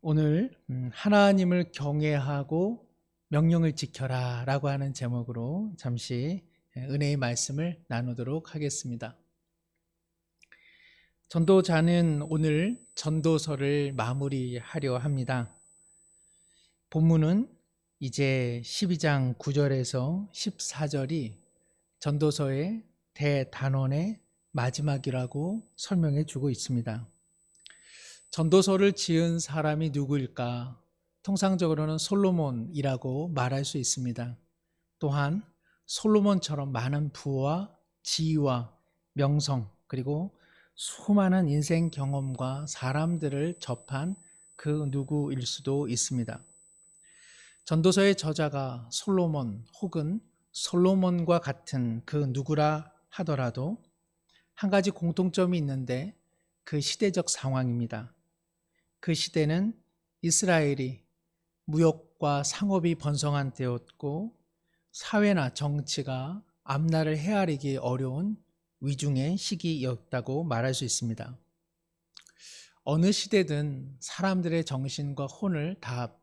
오늘 하나님을 경외하고 명령을 지켜라 라고 하는 제목으로 잠시 은혜의 말씀을 나누도록 하겠습니다. 전도자는 오늘 전도서를 마무리하려 합니다. 본문은 이제 12장 9절에서 14절이 전도서의 대단원의 마지막이라고 설명해 주고 있습니다. 전도서를 지은 사람이 누구일까? 통상적으로는 솔로몬이라고 말할 수 있습니다. 또한 솔로몬처럼 많은 부와 지위와 명성 그리고 수많은 인생 경험과 사람들을 접한 그 누구일 수도 있습니다. 전도서의 저자가 솔로몬 혹은 솔로몬과 같은 그 누구라 하더라도 한 가지 공통점이 있는데 그 시대적 상황입니다. 그 시대는 이스라엘이 무역과 상업이 번성한 때였고 사회나 정치가 앞날을 헤아리기 어려운 위중의 시기였다고 말할 수 있습니다. 어느 시대든 사람들의 정신과 혼을 다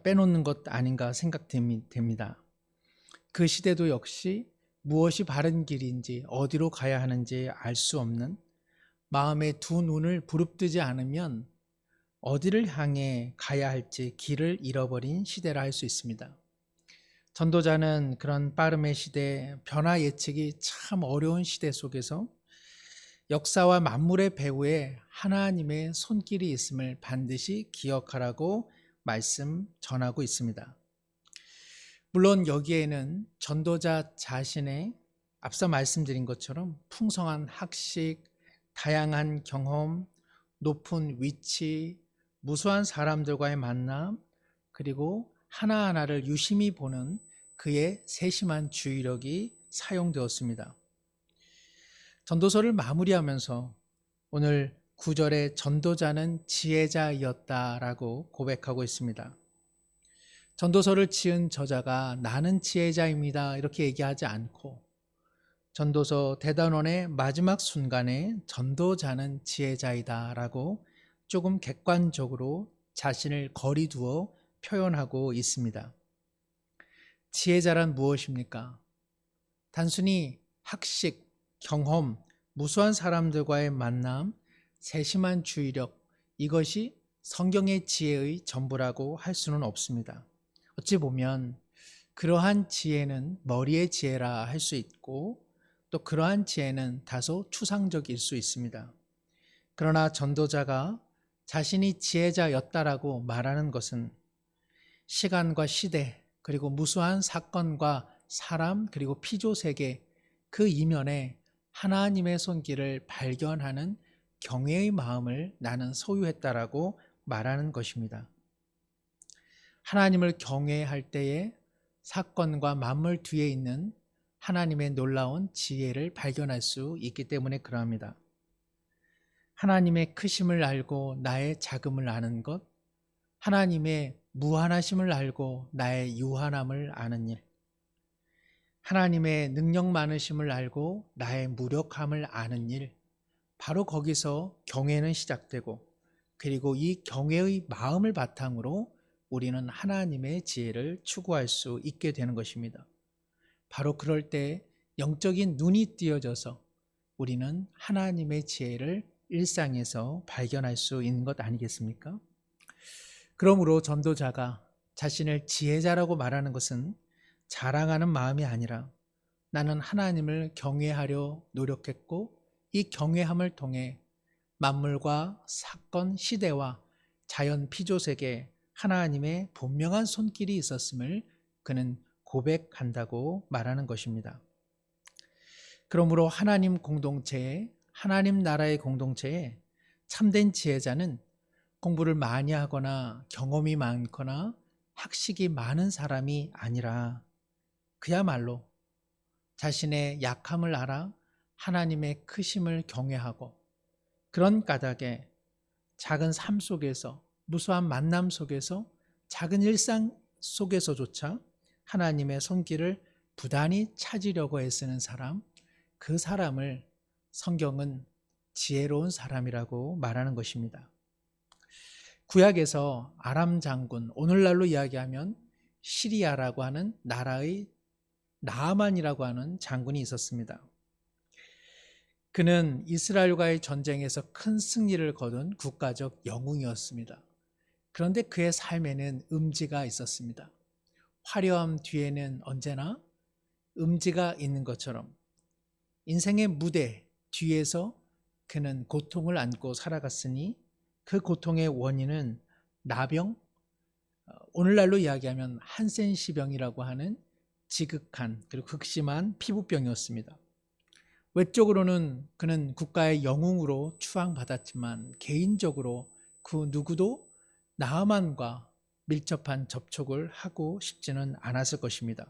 빼놓는 것 아닌가 생각됩니다. 그 시대도 역시 무엇이 바른 길인지 어디로 가야 하는지 알 수 없는 마음의 두 눈을 부릅뜨지 않으면 어디를 향해 가야 할지 길을 잃어버린 시대라 할 수 있습니다. 전도자는 그런 빠름의 시대, 변화 예측이 참 어려운 시대 속에서 역사와 만물의 배후에 하나님의 손길이 있음을 반드시 기억하라고 말씀 전하고 있습니다. 물론 여기에는 전도자 자신의 앞서 말씀드린 것처럼 풍성한 학식, 다양한 경험, 높은 위치, 무수한 사람들과의 만남, 그리고 하나하나를 유심히 보는 그의 세심한 주의력이 사용되었습니다. 전도서를 마무리하면서 오늘 9절에 전도자는 지혜자였다라고 고백하고 있습니다. 전도서를 지은 저자가 나는 지혜자입니다 이렇게 얘기하지 않고 전도서 대단원의 마지막 순간에 전도자는 지혜자이다 라고 조금 객관적으로 자신을 거리두어 표현하고 있습니다. 지혜자란 무엇입니까? 단순히 학식, 경험, 무수한 사람들과의 만남, 세심한 주의력, 이것이 성경의 지혜의 전부라고 할 수는 없습니다. 어찌 보면 그러한 지혜는 머리의 지혜라 할 수 있고 또 그러한 지혜는 다소 추상적일 수 있습니다. 그러나 전도자가 자신이 지혜자였다라고 말하는 것은 시간과 시대 그리고 무수한 사건과 사람 그리고 피조세계 그 이면에 하나님의 손길을 발견하는 경외의 마음을 나는 소유했다라고 말하는 것입니다. 하나님을 경외할 때에 사건과 만물 뒤에 있는 하나님의 놀라운 지혜를 발견할 수 있기 때문에 그러합니다. 하나님의 크심을 알고 나의 작음을 아는 것, 하나님의 무한하심을 알고 나의 유한함을 아는 일, 하나님의 능력 많으심을 알고 나의 무력함을 아는 일, 바로 거기서 경외는 시작되고 그리고 이 경외의 마음을 바탕으로 우리는 하나님의 지혜를 추구할 수 있게 되는 것입니다. 바로 그럴 때 영적인 눈이 띄어져서 우리는 하나님의 지혜를 일상에서 발견할 수 있는 것 아니겠습니까? 그러므로 전도자가 자신을 지혜자라고 말하는 것은 자랑하는 마음이 아니라 나는 하나님을 경외하려 노력했고 이 경외함을 통해 만물과 사건, 시대와 자연 피조세계에 하나님의 분명한 손길이 있었음을 그는 고백한다고 말하는 것입니다. 그러므로 하나님 공동체에, 하나님 나라의 공동체에 참된 지혜자는 공부를 많이 하거나 경험이 많거나 학식이 많은 사람이 아니라 그야말로 자신의 약함을 알아 하나님의 크심을 경외하고 그런 까닭에 작은 삶 속에서 무수한 만남 속에서 작은 일상 속에서조차 하나님의 손길을 부단히 찾으려고 애쓰는 사람, 그 사람을 성경은 지혜로운 사람이라고 말하는 것입니다. 구약에서 아람 장군, 오늘날로 이야기하면 시리아라고 하는 나라의 나아만이라고 하는 장군이 있었습니다. 그는 이스라엘과의 전쟁에서 큰 승리를 거둔 국가적 영웅이었습니다. 그런데 그의 삶에는 음지가 있었습니다. 화려함 뒤에는 언제나 음지가 있는 것처럼 인생의 무대 뒤에서 그는 고통을 안고 살아갔으니 그 고통의 원인은 나병, 오늘날로 이야기하면 한센시병이라고 하는 지극한 그리고 극심한 피부병이었습니다. 외적으로는 그는 국가의 영웅으로 추앙받았지만 개인적으로 그 누구도 나아만과 밀접한 접촉을 하고 싶지는 않았을 것입니다.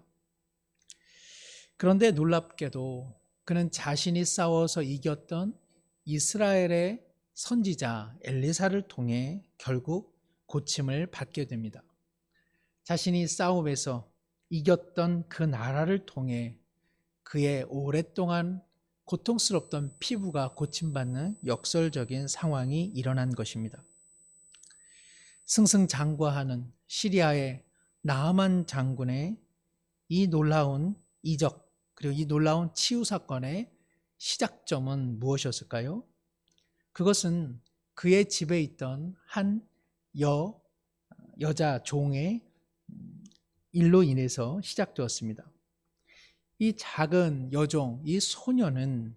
그런데 놀랍게도 그는 자신이 싸워서 이겼던 이스라엘의 선지자 엘리사를 통해 결국 고침을 받게 됩니다. 자신이 싸움에서 이겼던 그 나라를 통해 그의 오랫동안 고통스럽던 피부가 고침받는 역설적인 상황이 일어난 것입니다. 승승장구하는 시리아의 나아만 장군의 이 놀라운 이적 그리고 이 놀라운 치유 사건의 시작점은 무엇이었을까요? 그것은 그의 집에 있던 한 여자 종의 일로 인해서 시작되었습니다. 이 작은 여종, 이 소녀는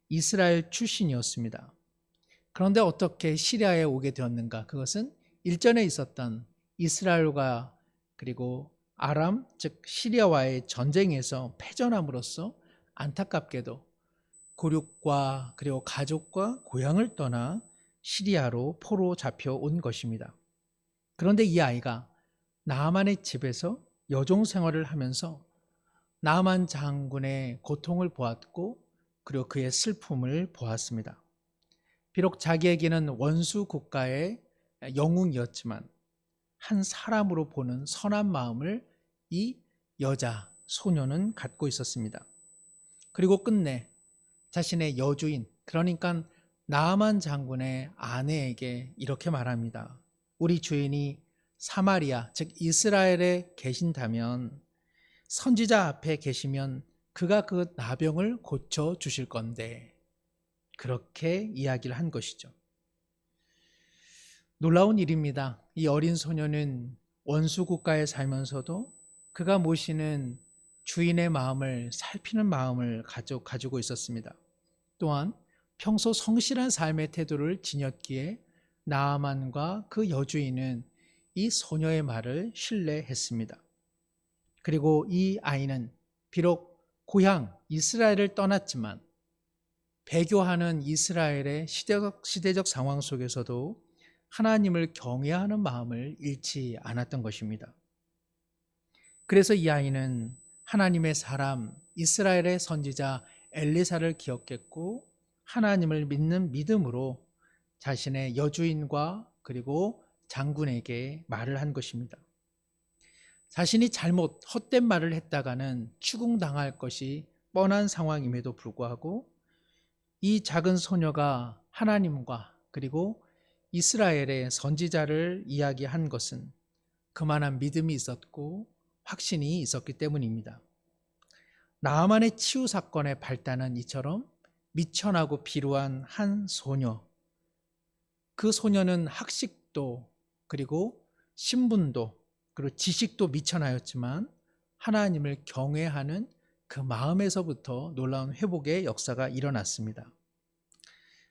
이스라엘 출신이었습니다. 그런데 어떻게 시리아에 오게 되었는가? 그것은 일전에 있었던 이스라엘과 그리고 아람, 즉 시리아와의 전쟁에서 패전함으로써 안타깝게도 고륙과 그리고 가족과 고향을 떠나 시리아로 포로 잡혀온 것입니다. 그런데 이 아이가 나아만의 집에서 여종 생활을 하면서 나아만 장군의 고통을 보았고 그리고 그의 슬픔을 보았습니다. 비록 자기에게는 원수 국가의 영웅이었지만 한 사람으로 보는 선한 마음을 이 여자 소녀는 갖고 있었습니다. 그리고 끝내 자신의 여주인, 그러니까 나아만 장군의 아내에게 이렇게 말합니다. 우리 주인이 사마리아, 즉 이스라엘에 계신다면 선지자 앞에 계시면 그가 그 나병을 고쳐 주실 건데, 그렇게 이야기를 한 것이죠. 놀라운 일입니다. 이 어린 소녀는 원수 국가에 살면서도 그가 모시는 주인의 마음을 살피는 마음을 가지고 있었습니다. 또한 평소 성실한 삶의 태도를 지녔기에 나아만과 그 여주인은 이 소녀의 말을 신뢰했습니다. 그리고 이 아이는 비록 고향 이스라엘을 떠났지만 배교하는 이스라엘의 시대적 상황 속에서도 하나님을 경외하는 마음을 잃지 않았던 것입니다. 그래서 이 아이는 하나님의 사람 이스라엘의 선지자 엘리사를 기억했고 하나님을 믿는 믿음으로 자신의 여주인과 그리고 장군에게 말을 한 것입니다. 자신이 잘못 헛된 말을 했다가는 추궁당할 것이 뻔한 상황임에도 불구하고 이 작은 소녀가 하나님과 그리고 이스라엘의 선지자를 이야기한 것은 그만한 믿음이 있었고 확신이 있었기 때문입니다. 나아만의 치유 사건의 발단은 이처럼 미천하고 비루한 한 소녀, 그 소녀는 학식도 그리고 신분도 그리고 지식도 미천하였지만 하나님을 경외하는 그 마음에서부터 놀라운 회복의 역사가 일어났습니다.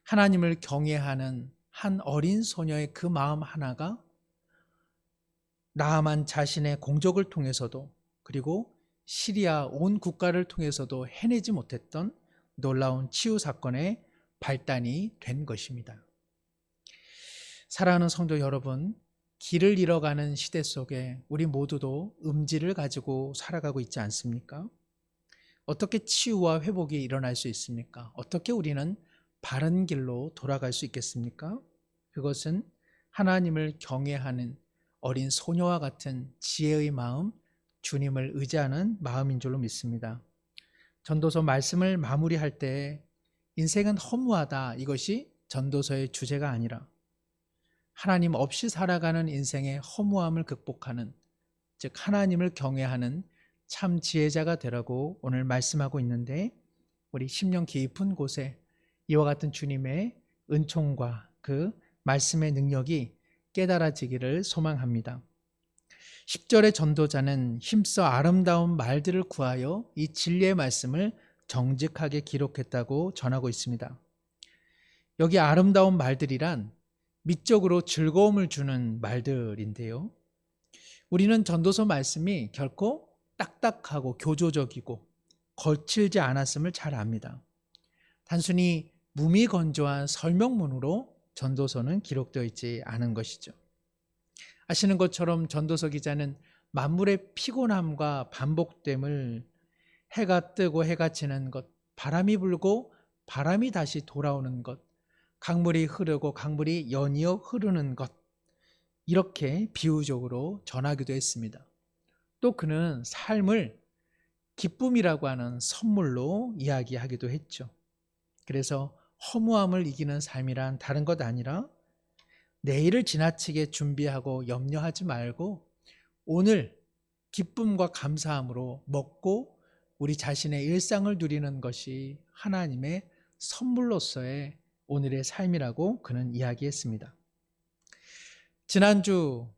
하나님을 경외하는 한 어린 소녀의 그 마음 하나가 나아만 자신의 공적을 통해서도 그리고 시리아 온 국가를 통해서도 해내지 못했던 놀라운 치유 사건의 발단이 된 것입니다. 사랑하는 성도 여러분, 길을 잃어가는 시대 속에 우리 모두도 음지를 가지고 살아가고 있지 않습니까? 어떻게 치유와 회복이 일어날 수 있습니까? 어떻게 우리는 바른 길로 돌아갈 수 있겠습니까? 그것은 하나님을 경외하는 어린 소녀와 같은 지혜의 마음, 주님을 의지하는 마음인 줄로 믿습니다. 전도서 말씀을 마무리할 때 인생은 허무하다, 이것이 전도서의 주제가 아니라 하나님 없이 살아가는 인생의 허무함을 극복하는, 즉 하나님을 경외하는 참 지혜자가 되라고 오늘 말씀하고 있는데, 우리 심령 깊은 곳에 이와 같은 주님의 은총과 그 말씀의 능력이 깨달아지기를 소망합니다. 10절의 전도자는 힘써 아름다운 말들을 구하여 이 진리의 말씀을 정직하게 기록했다고 전하고 있습니다. 여기 아름다운 말들이란 미적으로 즐거움을 주는 말들인데요. 우리는 전도서 말씀이 결코 딱딱하고 교조적이고 거칠지 않았음을 잘 압니다. 단순히 무미건조한 설명문으로 전도서는 기록되어 있지 않은 것이죠. 아시는 것처럼 전도서 기자는 만물의 피곤함과 반복됨을, 해가 뜨고 해가 지는 것, 바람이 불고 바람이 다시 돌아오는 것, 강물이 흐르고 강물이 연이어 흐르는 것, 이렇게 비유적으로 전하기도 했습니다. 또 그는 삶을 기쁨이라고 하는 선물로 이야기하기도 했죠. 그래서 허무함을 이기는 삶이란 다른 것 아니라 내일을 지나치게 준비하고 염려하지 말고 오늘 기쁨과 감사함으로 먹고 우리 자신의 일상을 누리는 것이 하나님의 선물로서의 오늘의 삶이라고 그는 이야기했습니다. 지난주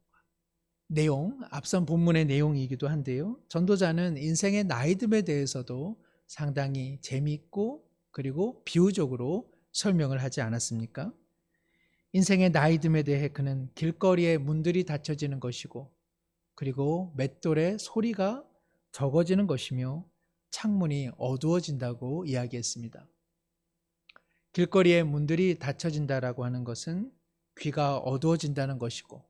내용, 앞선 본문의 내용이기도 한데요. 전도자는 인생의 나이듦에 대해서도 상당히 재미있고 그리고 비유적으로 설명을 하지 않았습니까? 인생의 나이듦에 대해 그는 길거리에 문들이 닫혀지는 것이고 그리고 맷돌의 소리가 적어지는 것이며 창문이 어두워진다고 이야기했습니다. 길거리에 문들이 닫혀진다라고 하는 것은 귀가 어두워진다는 것이고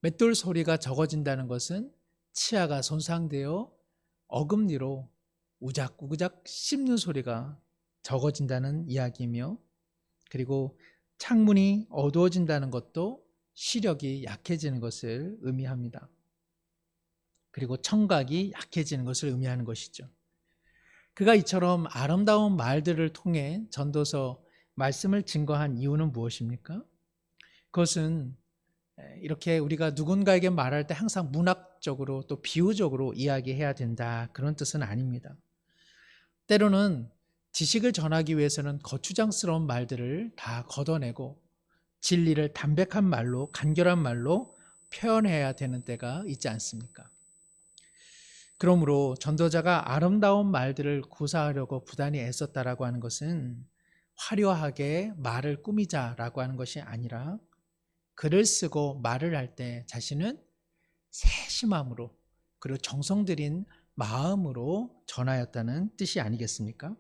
맷돌 소리가 적어진다는 것은 치아가 손상되어 어금니로 우작우작 씹는 소리가 적어진다는 이야기이며 그리고 창문이 어두워진다는 것도 시력이 약해지는 것을 의미합니다. 그리고 청각이 약해지는 것을 의미하는 것이죠. 그가 이처럼 아름다운 말들을 통해 전도서 말씀을 증거한 이유는 무엇입니까? 그것은 이렇게 우리가 누군가에게 말할 때 항상 문학적으로 또 비유적으로 이야기해야 된다, 그런 뜻은 아닙니다. 때로는 지식을 전하기 위해서는 거추장스러운 말들을 다 걷어내고 진리를 담백한 말로, 간결한 말로 표현해야 되는 때가 있지 않습니까? 그러므로 전도자가 아름다운 말들을 구사하려고 부단히 애썼다라고 하는 것은 화려하게 말을 꾸미자라고 하는 것이 아니라 글을 쓰고 말을 할 때 자신은 세심함으로 그리고 정성 들인 마음으로 전하였다는 뜻이 아니겠습니까?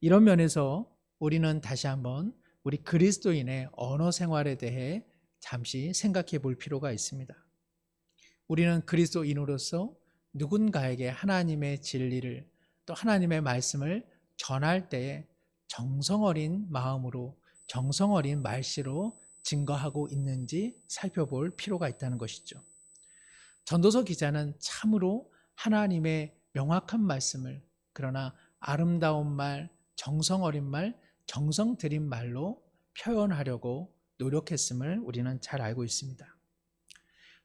이런 면에서 우리는 다시 한번 우리 그리스도인의 언어 생활에 대해 잠시 생각해 볼 필요가 있습니다. 우리는 그리스도인으로서 누군가에게 하나님의 진리를 또 하나님의 말씀을 전할 때에 정성 어린 마음으로 정성 어린 말씨로 증거하고 있는지 살펴볼 필요가 있다는 것이죠. 전도서 기자는 참으로 하나님의 명확한 말씀을, 그러나 아름다운 말, 정성 어린 말, 정성 들인 말로 표현하려고 노력했음을 우리는 잘 알고 있습니다.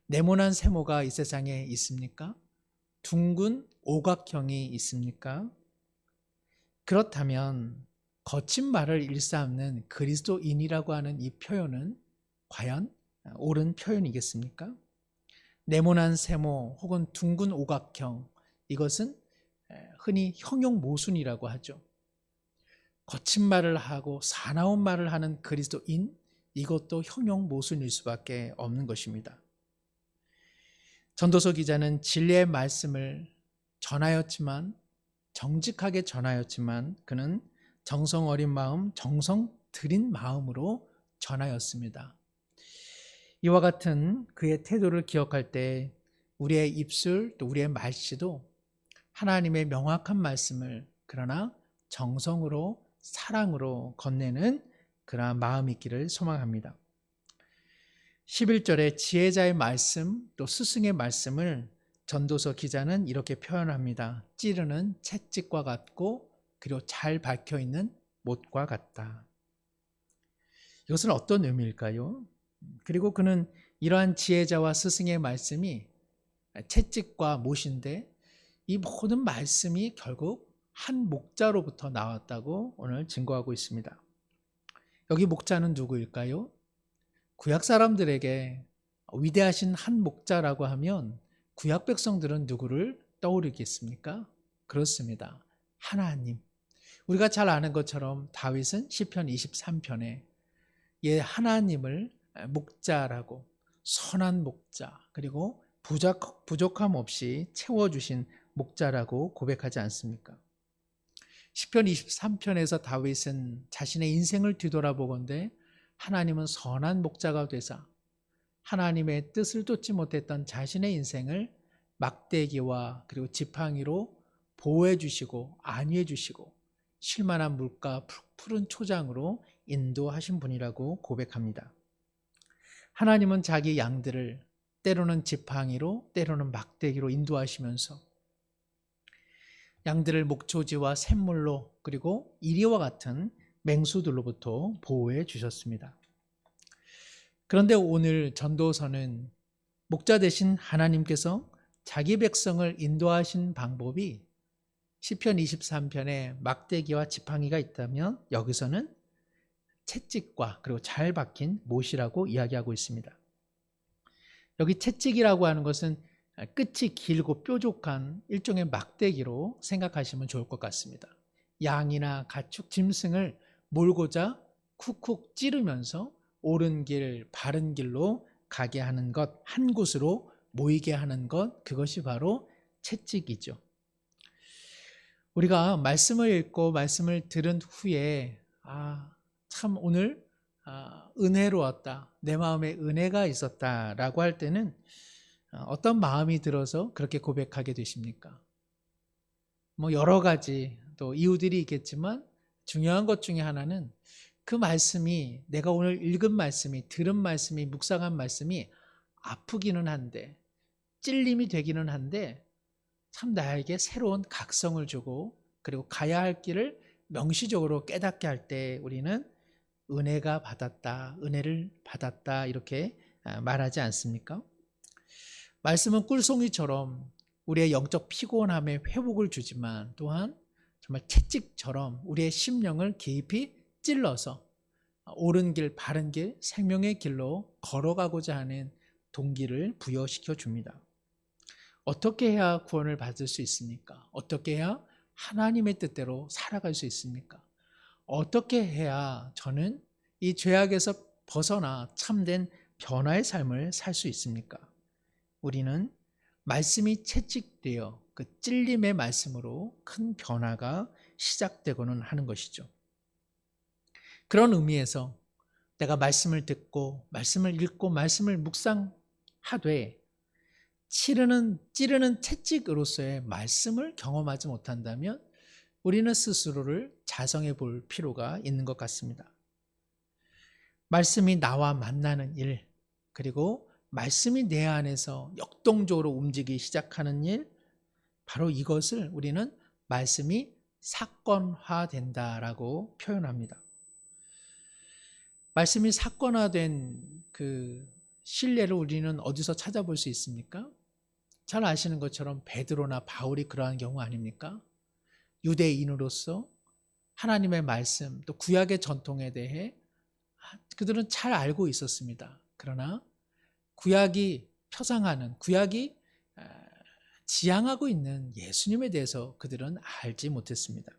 네모난 세모가 이 세상에 있습니까? 둥근 오각형이 있습니까? 그렇다면 거친 말을 일삼는 그리스도인이라고 하는 이 표현은 과연 옳은 표현이겠습니까? 네모난 세모 혹은 둥근 오각형, 이것은 흔히 형용모순이라고 하죠. 거친 말을 하고 사나운 말을 하는 그리스도인, 이것도 형용모순일 수밖에 없는 것입니다. 전도서 기자는 진리의 말씀을 전하였지만, 정직하게 전하였지만 그는 정성 어린 마음, 정성 들인 마음으로 전하였습니다. 이와 같은 그의 태도를 기억할 때 우리의 입술 또 우리의 말씨도 하나님의 명확한 말씀을 그러나 정성으로 사랑으로 건네는 그러한 마음이 있기를 소망합니다. 11절에 지혜자의 말씀 또 스승의 말씀을 전도서 기자는 이렇게 표현합니다. 찌르는 채찍과 같고 그리고 잘 박혀있는 못과 같다. 이것은 어떤 의미일까요? 그리고 그는 이러한 지혜자와 스승의 말씀이 채찍과 못인데 이 모든 말씀이 결국 한 목자로부터 나왔다고 오늘 증거하고 있습니다. 여기 목자는 누구일까요? 구약 사람들에게 위대하신 한 목자라고 하면 구약 백성들은 누구를 떠올리겠습니까? 그렇습니다. 하나님. 우리가 잘 아는 것처럼 다윗은 시편 23편에 하나님을 목자라고, 선한 목자, 그리고 부족함 없이 채워주신 목자라고 고백하지 않습니까? 시편 23편에서 다윗은 자신의 인생을 뒤돌아보건대 하나님은 선한 목자가 되사 하나님의 뜻을 쫓지 못했던 자신의 인생을 막대기와 그리고 지팡이로 보호해 주시고 안위해 주시고 쉴만한 물가 푸른 초장으로 인도하신 분이라고 고백합니다. 하나님은 자기 양들을 때로는 지팡이로 때로는 막대기로 인도하시면서 양들을 목초지와 샘물로 그리고 이리와 같은 맹수들로부터 보호해 주셨습니다. 그런데 오늘 전도서는 목자 되신 하나님께서 자기 백성을 인도하신 방법이 시편 23편에 막대기와 지팡이가 있다면 여기서는 채찍과 그리고 잘 박힌 못이라고 이야기하고 있습니다. 여기 채찍이라고 하는 것은 끝이 길고 뾰족한 일종의 막대기로 생각하시면 좋을 것 같습니다. 양이나 가축, 짐승을 몰고자 쿡쿡 찌르면서 옳은 길, 바른 길로 가게 하는 것, 한 곳으로 모이게 하는 것, 그것이 바로 채찍이죠. 우리가 말씀을 읽고 말씀을 들은 후에 참 오늘 은혜로웠다, 내 마음에 은혜가 있었다라고 할 때는 어떤 마음이 들어서 그렇게 고백하게 되십니까? 뭐 여러 가지 또 이유들이 있겠지만 중요한 것 중에 하나는 그 말씀이, 내가 오늘 읽은 말씀이, 들은 말씀이, 묵상한 말씀이 아프기는 한데, 찔림이 되기는 한데 참 나에게 새로운 각성을 주고 그리고 가야 할 길을 명시적으로 깨닫게 할 때 우리는 은혜가 받았다, 은혜를 받았다 이렇게 말하지 않습니까? 말씀은 꿀송이처럼 우리의 영적 피곤함에 회복을 주지만 또한 정말 채찍처럼 우리의 심령을 깊이 찔러서 옳은 길, 바른 길, 생명의 길로 걸어가고자 하는 동기를 부여시켜 줍니다. 어떻게 해야 구원을 받을 수 있습니까? 어떻게 해야 하나님의 뜻대로 살아갈 수 있습니까? 어떻게 해야 저는 이 죄악에서 벗어나 참된 변화의 삶을 살 수 있습니까? 우리는 말씀이 채찍되어 그 찔림의 말씀으로 큰 변화가 시작되고는 하는 것이죠. 그런 의미에서 내가 말씀을 듣고 말씀을 읽고 말씀을 묵상하되 찌르는 채찍으로서의 말씀을 경험하지 못한다면 우리는 스스로를 자성해 볼 필요가 있는 것 같습니다. 말씀이 나와 만나는 일, 그리고 말씀이 내 안에서 역동적으로 움직이기 시작하는 일, 바로 이것을 우리는 말씀이 사건화된다라고 표현합니다. 말씀이 사건화된 그 신뢰를 우리는 어디서 찾아볼 수 있습니까? 잘 아시는 것처럼 베드로나 바울이 그러한 경우 아닙니까? 유대인으로서 하나님의 말씀 또 구약의 전통에 대해 그들은 잘 알고 있었습니다. 그러나 구약이 표상하는, 구약이 지향하고 있는 예수님에 대해서 그들은 알지 못했습니다.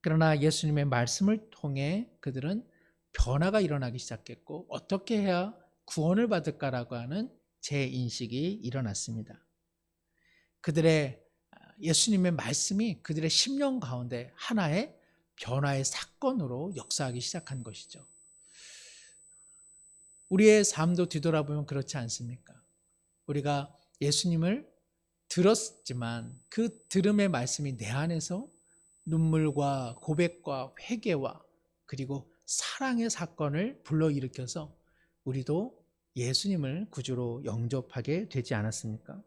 그러나 예수님의 말씀을 통해 그들은 변화가 일어나기 시작했고 어떻게 해야 구원을 받을까라고 하는 재인식이 일어났습니다. 그들의 예수님의 말씀이 그들의 심령 가운데 하나의 변화의 사건으로 역사하기 시작한 것이죠. 우리의 삶도 뒤돌아보면 그렇지 않습니까? 우리가 예수님을 들었지만 그 들음의 말씀이 내 안에서 눈물과 고백과 회개와 그리고 사랑의 사건을 불러일으켜서 우리도 예수님을 구주로 영접하게 되지 않았습니까?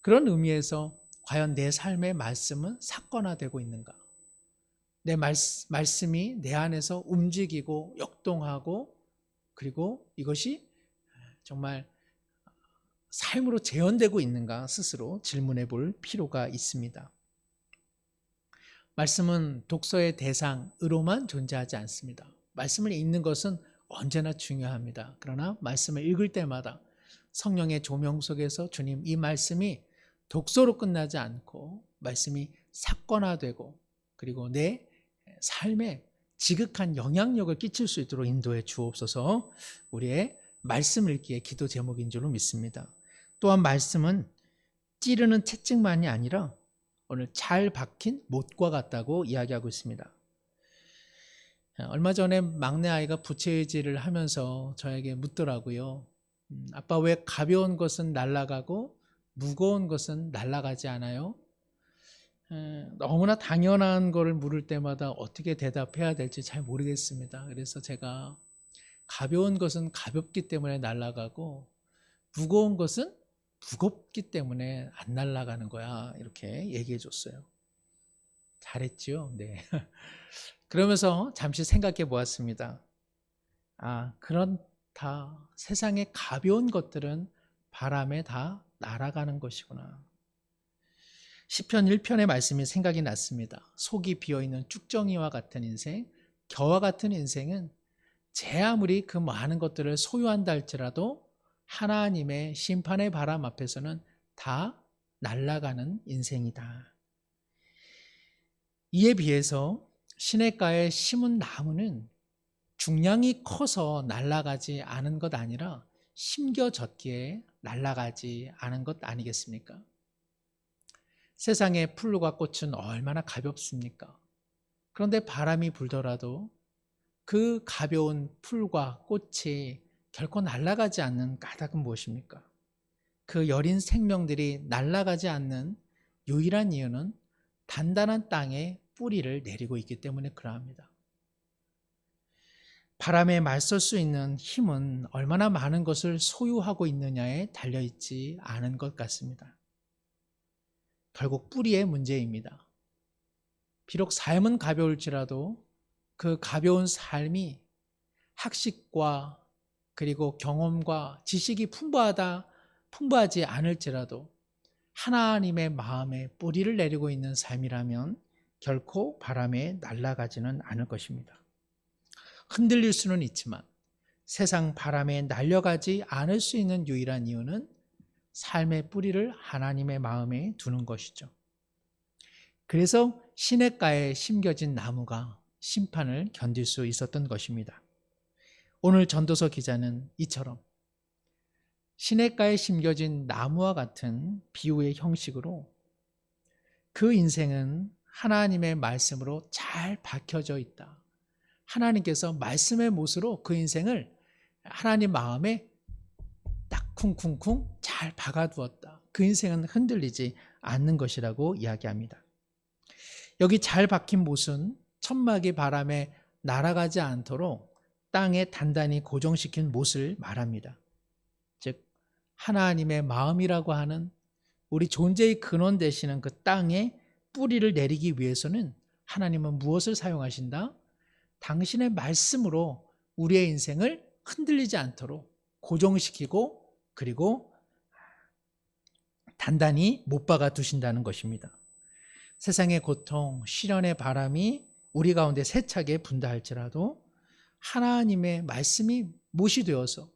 그런 의미에서 과연 내 삶의 말씀은 사건화되고 있는가? 내 말씀이 내 안에서 움직이고 역동하고 그리고 이것이 정말 삶으로 재현되고 있는가 스스로 질문해 볼 필요가 있습니다. 말씀은 독서의 대상으로만 존재하지 않습니다. 말씀을 읽는 것은 언제나 중요합니다. 그러나 말씀을 읽을 때마다 성령의 조명 속에서 주님 이 말씀이 독서로 끝나지 않고 말씀이 사건화되고 그리고 내 삶에 지극한 영향력을 끼칠 수 있도록 인도해 주옵소서. 우리의 말씀 읽기의 기도 제목인 줄로 믿습니다. 또한 말씀은 찌르는 채찍만이 아니라 오늘 잘 박힌 못과 같다고 이야기하고 있습니다. 얼마 전에 막내 아이가 부채질을 하면서 저에게 묻더라고요. 아빠 왜 가벼운 것은 날아가고 무거운 것은 날아가지 않아요? 너무나 당연한 거를 물을 때마다 어떻게 대답해야 될지 잘 모르겠습니다. 그래서 제가 가벼운 것은 가볍기 때문에 날아가고 무거운 것은 무겁기 때문에 안 날아가는 거야. 이렇게 얘기해 줬어요. 잘했죠? 네. 그러면서 잠시 생각해 보았습니다. 그렇다. 세상의 가벼운 것들은 바람에 다 날아가는 것이구나. 시편 1편의 말씀이 생각이 났습니다. 속이 비어있는 쭉정이와 같은 인생, 겨와 같은 인생은 제 아무리 그 많은 것들을 소유한다 할지라도 하나님의 심판의 바람 앞에서는 다 날아가는 인생이다. 이에 비해서 시냇가에 심은 나무는 중량이 커서 날아가지 않은 것 아니라 심겨졌기에 날아가지 않은 것 아니겠습니까? 세상의 풀과 꽃은 얼마나 가볍습니까? 그런데 바람이 불더라도 그 가벼운 풀과 꽃이 결코 날아가지 않는 까닭은 무엇입니까? 그 여린 생명들이 날아가지 않는 유일한 이유는 단단한 땅에 뿌리를 내리고 있기 때문에 그러합니다. 바람에 맞설 수 있는 힘은 얼마나 많은 것을 소유하고 있느냐에 달려있지 않은 것 같습니다. 결국 뿌리의 문제입니다. 비록 삶은 가벼울지라도 그 가벼운 삶이 학식과 그리고 경험과 지식이 풍부하지 않을지라도 하나님의 마음에 뿌리를 내리고 있는 삶이라면 결코 바람에 날아가지는 않을 것입니다. 흔들릴 수는 있지만 세상 바람에 날려가지 않을 수 있는 유일한 이유는 삶의 뿌리를 하나님의 마음에 두는 것이죠. 그래서 시냇가에 심겨진 나무가 심판을 견딜 수 있었던 것입니다. 오늘 전도서 기자는 이처럼 시냇가에 심겨진 나무와 같은 비유의 형식으로 그 인생은 하나님의 말씀으로 잘 박혀져 있다. 하나님께서 말씀의 못으로 그 인생을 하나님 마음에 딱 쿵쿵쿵 잘 박아두었다. 그 인생은 흔들리지 않는 것이라고 이야기합니다. 여기 잘 박힌 못은 천막이 바람에 날아가지 않도록 땅에 단단히 고정시킨 못을 말합니다. 즉 하나님의 마음이라고 하는 우리 존재의 근원 되시는 그 땅에 뿌리를 내리기 위해서는 하나님은 무엇을 사용하신다? 당신의 말씀으로 우리의 인생을 흔들리지 않도록 고정시키고 그리고 단단히 못 박아 두신다는 것입니다. 세상의 고통, 시련의 바람이 우리 가운데 세차게 분다 할지라도 하나님의 말씀이 못이 되어서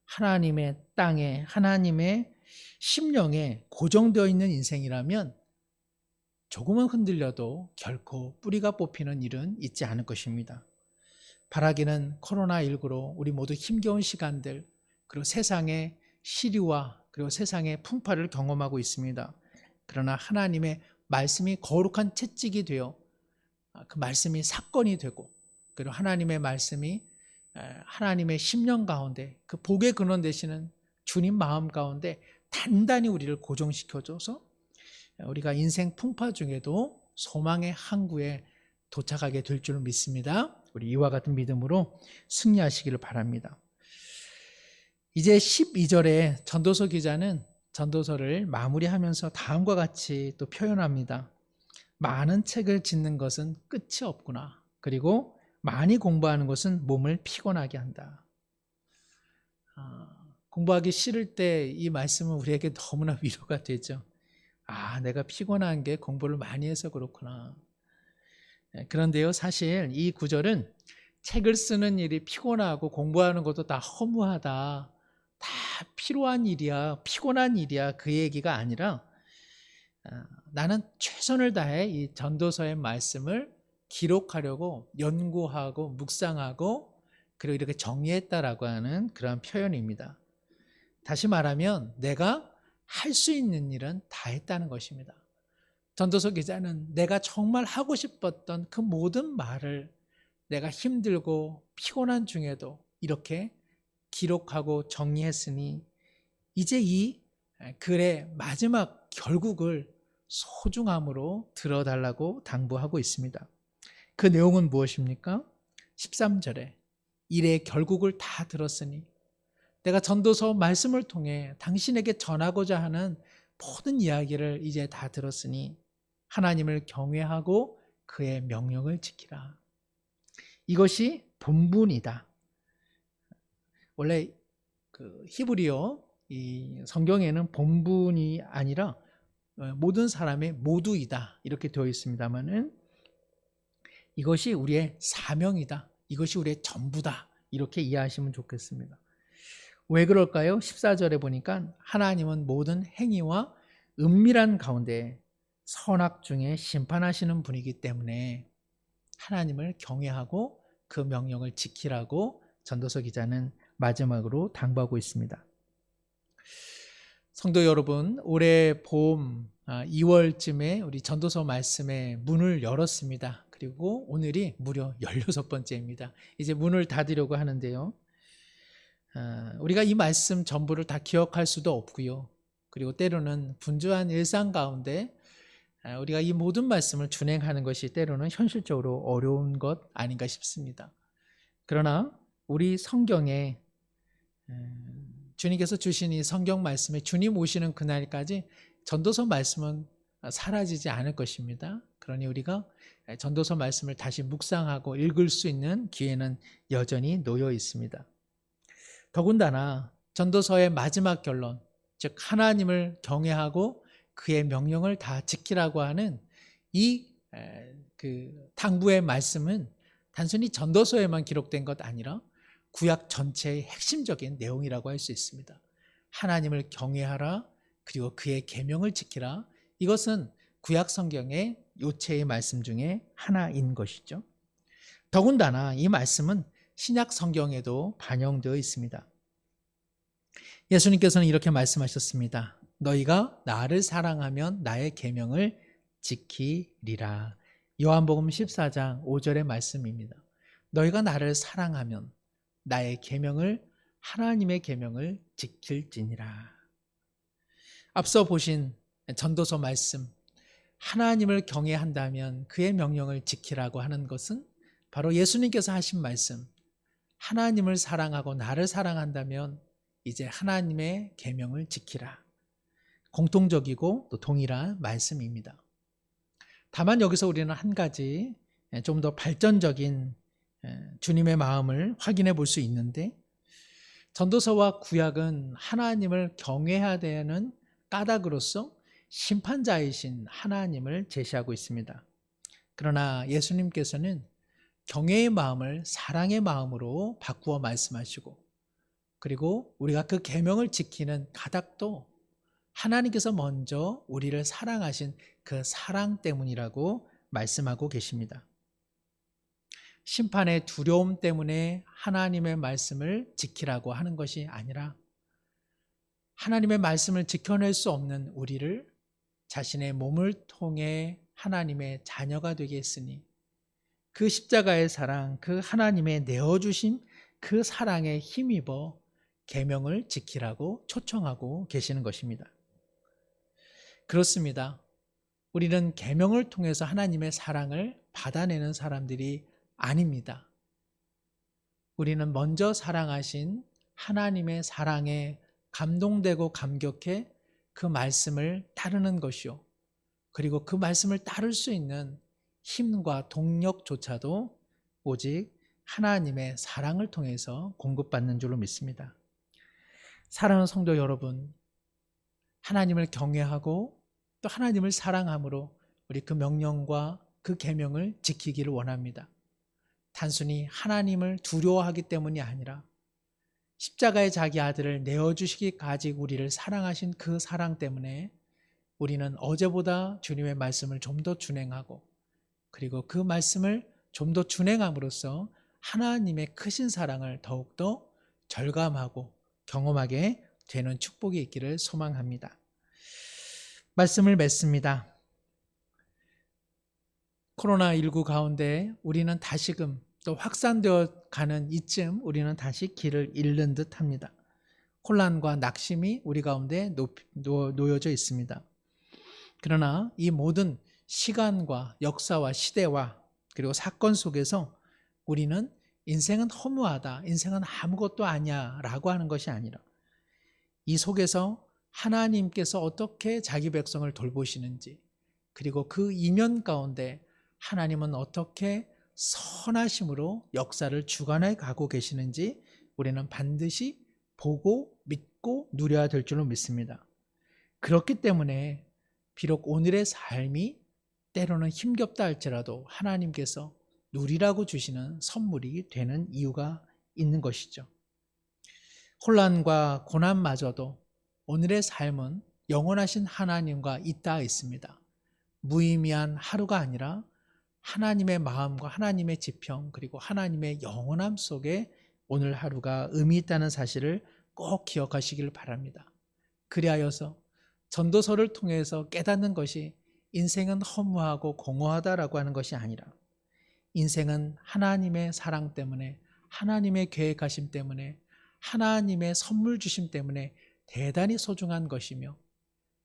하나님의 땅에 하나님의 심령에 고정되어 있는 인생이라면 조금은 흔들려도 결코 뿌리가 뽑히는 일은 있지 않을 것입니다. 바라기는 코로나19로 우리 모두 힘겨운 시간들 그리고 세상의 시류와 그리고 세상의 풍파를 경험하고 있습니다. 그러나 하나님의 말씀이 거룩한 채찍이 되어 그 말씀이 사건이 되고 그리고 하나님의 말씀이 하나님의 심령 가운데 그 복의 근원 되시는 주님 마음 가운데 단단히 우리를 고정시켜줘서 우리가 인생 풍파 중에도 소망의 항구에 도착하게 될 줄 믿습니다. 우리 이와 같은 믿음으로 승리하시기를 바랍니다. 이제 12절에 전도서 기자는 전도서를 마무리하면서 다음과 같이 또 표현합니다. 많은 책을 짓는 것은 끝이 없구나. 그리고 많이 공부하는 것은 몸을 피곤하게 한다. 공부하기 싫을 때 이 말씀은 우리에게 너무나 위로가 되죠. 내가 피곤한 게 공부를 많이 해서 그렇구나. 그런데요, 사실 이 구절은 책을 쓰는 일이 피곤하고 공부하는 것도 다 허무하다, 다 필요한 일이야, 피곤한 일이야, 그 얘기가 아니라 나는 최선을 다해 이 전도서의 말씀을 기록하려고 연구하고 묵상하고 그리고 이렇게 정리했다라고 하는 그런 표현입니다. 다시 말하면 내가 할 수 있는 일은 다 했다는 것입니다. 전도서 기자는 내가 정말 하고 싶었던 그 모든 말을 내가 힘들고 피곤한 중에도 이렇게 기록하고 정리했으니 이제 이 글의 마지막 결국을 소중함으로 들어달라고 당부하고 있습니다. 그 내용은 무엇입니까? 13절에 일의 결국을 다 들었으니 내가 전도서 말씀을 통해 당신에게 전하고자 하는 모든 이야기를 이제 다 들었으니 하나님을 경외하고 그의 명령을 지키라. 이것이 본분이다. 원래 그 히브리어 이 성경에는 본분이 아니라 모든 사람의 모두이다 이렇게 되어 있습니다만은 이것이 우리의 사명이다. 이것이 우리의 전부다. 이렇게 이해하시면 좋겠습니다. 왜 그럴까요? 14절에 보니까 하나님은 모든 행위와 은밀한 가운데 선악 중에 심판하시는 분이기 때문에 하나님을 경외하고 그 명령을 지키라고 전도서 기자는 마지막으로 당부하고 있습니다. 성도 여러분, 올해 봄 2월쯤에 우리 전도서 말씀의 문을 열었습니다. 그리고 오늘이 무려 16번째입니다. 이제 문을 닫으려고 하는데요. 우리가 이 말씀 전부를 다 기억할 수도 없고요. 그리고 때로는 분주한 일상 가운데 우리가 이 모든 말씀을 준행하는 것이 때로는 현실적으로 어려운 것 아닌가 싶습니다. 그러나 우리 성경에 주님께서 주신 이 성경 말씀에 주님 오시는 그날까지 전도서 말씀은 사라지지 않을 것입니다. 그러니 우리가 전도서 말씀을 다시 묵상하고 읽을 수 있는 기회는 여전히 놓여 있습니다. 더군다나 전도서의 마지막 결론, 즉 하나님을 경외하고 그의 명령을 다 지키라고 하는 이 당부의 말씀은 단순히 전도서에만 기록된 것 아니라 구약 전체의 핵심적인 내용이라고 할 수 있습니다. 하나님을 경외하라, 그리고 그의 계명을 지키라. 이것은 구약 성경의 요체의 말씀 중에 하나인 것이죠. 더군다나 이 말씀은 신약 성경에도 반영되어 있습니다. 예수님께서는 이렇게 말씀하셨습니다. 너희가 나를 사랑하면 나의 계명을 지키리라. 요한복음 14장 5절의 말씀입니다. 너희가 나를 사랑하면 나의 계명을 하나님의 계명을 지킬지니라. 앞서 보신 전도서 말씀, 하나님을 경외한다면 그의 명령을 지키라고 하는 것은 바로 예수님께서 하신 말씀, 하나님을 사랑하고 나를 사랑한다면 이제 하나님의 계명을 지키라. 공통적이고 또 동일한 말씀입니다. 다만 여기서 우리는 한 가지 좀 더 발전적인 주님의 마음을 확인해 볼 수 있는데, 전도서와 구약은 하나님을 경외해야 되는 까닭으로서 심판자이신 하나님을 제시하고 있습니다. 그러나 예수님께서는 경외의 마음을 사랑의 마음으로 바꾸어 말씀하시고, 그리고 우리가 그 계명을 지키는 까닭도 하나님께서 먼저 우리를 사랑하신 그 사랑 때문이라고 말씀하고 계십니다. 심판의 두려움 때문에 하나님의 말씀을 지키라고 하는 것이 아니라 하나님의 말씀을 지켜낼 수 없는 우리를 자신의 몸을 통해 하나님의 자녀가 되게 했으니 그 십자가의 사랑, 그 하나님의 내어주신 그 사랑에 힘입어 계명을 지키라고 초청하고 계시는 것입니다. 그렇습니다. 우리는 계명을 통해서 하나님의 사랑을 받아내는 사람들이 아닙니다. 우리는 먼저 사랑하신 하나님의 사랑에 감동되고 감격해 그 말씀을 따르는 것이요, 그리고 그 말씀을 따를 수 있는 힘과 동력조차도 오직 하나님의 사랑을 통해서 공급받는 줄로 믿습니다. 사랑하는 성도 여러분, 하나님을 경외하고 또 하나님을 사랑함으로 우리 그 명령과 그 계명을 지키기를 원합니다. 단순히 하나님을 두려워하기 때문이 아니라 십자가에 자기 아들을 내어주시기까지 우리를 사랑하신 그 사랑 때문에 우리는 어제보다 주님의 말씀을 좀 더 준행하고, 그리고 그 말씀을 좀 더 준행함으로써 하나님의 크신 사랑을 더욱더 절감하고 경험하게 되는 축복이 있기를 소망합니다. 말씀을 맺습니다. 코로나19 가운데 우리는 다시금 또 확산되어 가는 이쯤 우리는 다시 길을 잃는 듯 합니다. 혼란과 낙심이 우리 가운데 놓여져 있습니다. 그러나 이 모든 시간과 역사와 시대와 그리고 사건 속에서 우리는 인생은 허무하다, 인생은 아무것도 아니야 라고 하는 것이 아니라 이 속에서 하나님께서 어떻게 자기 백성을 돌보시는지, 그리고 그 이면 가운데 하나님은 어떻게 선하심으로 역사를 주관해 가고 계시는지 우리는 반드시 보고 믿고 누려야 될 줄로 믿습니다. 그렇기 때문에 비록 오늘의 삶이 때로는 힘겹다 할지라도 하나님께서 누리라고 주시는 선물이 되는 이유가 있는 것이죠. 혼란과 고난마저도 오늘의 삶은 영원하신 하나님과 잇닿아 있습니다. 무의미한 하루가 아니라 하나님의 마음과 하나님의 지평 그리고 하나님의 영원함 속에 오늘 하루가 의미 있다는 사실을 꼭 기억하시길 바랍니다. 그리하여서 전도서를 통해서 깨닫는 것이 인생은 허무하고 공허하다라고 하는 것이 아니라 인생은 하나님의 사랑 때문에, 하나님의 계획하심 때문에, 하나님의 선물 주심 때문에 대단히 소중한 것이며,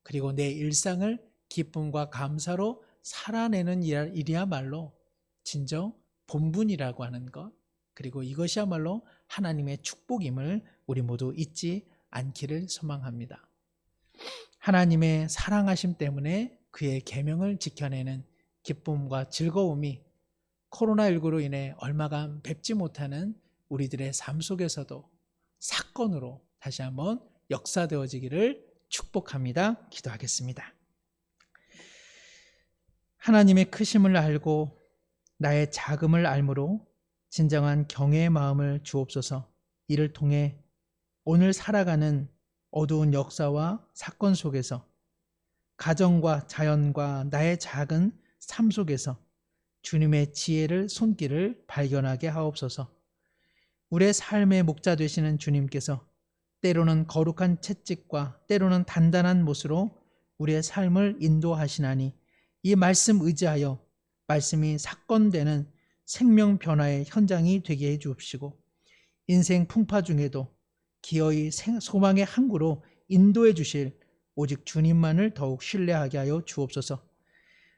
그리고 내 일상을 기쁨과 감사로 살아내는 일이야말로 진정 본분이라고 하는 것, 그리고 이것이야말로 하나님의 축복임을 우리 모두 잊지 않기를 소망합니다. 하나님의 사랑하심 때문에 그의 계명을 지켜내는 기쁨과 즐거움이 코로나19로 인해 얼마간 뵙지 못하는 우리들의 삶 속에서도 사건으로 다시 한번 역사되어지기를 축복합니다. 기도하겠습니다. 하나님의 크심을 알고 나의 작음을 알므로 진정한 경외의 마음을 주옵소서. 이를 통해 오늘 살아가는 어두운 역사와 사건 속에서 가정과 자연과 나의 작은 삶 속에서 주님의 지혜를 손길을 발견하게 하옵소서. 우리의 삶의 목자 되시는 주님께서 때로는 거룩한 채찍과 때로는 단단한 못으로 우리의 삶을 인도하시나니 이 말씀 의지하여 말씀이 사건되는 생명 변화의 현장이 되게 해 주옵시고 인생 풍파 중에도 기어이 소망의 항구로 인도해 주실 오직 주님만을 더욱 신뢰하게 하여 주옵소서.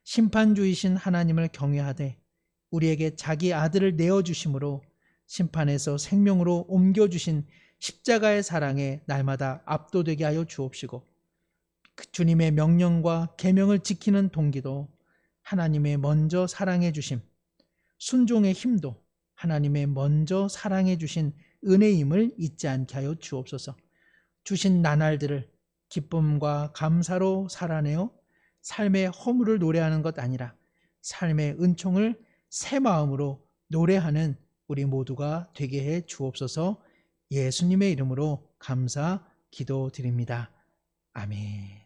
심판주이신 하나님을 경외하되 우리에게 자기 아들을 내어주심으로 심판에서 생명으로 옮겨주신 십자가의 사랑에 날마다 압도되게 하여 주옵시고 주님의 명령과 계명을 지키는 동기도 하나님의 먼저 사랑해 주심, 순종의 힘도 하나님의 먼저 사랑해 주신 은혜임을 잊지 않게 하여 주옵소서. 주신 나날들을 기쁨과 감사로 살아내어 삶의 허물을 노래하는 것 아니라 삶의 은총을 새 마음으로 노래하는 우리 모두가 되게 해 주옵소서. 예수님의 이름으로 감사 기도드립니다. 아멘.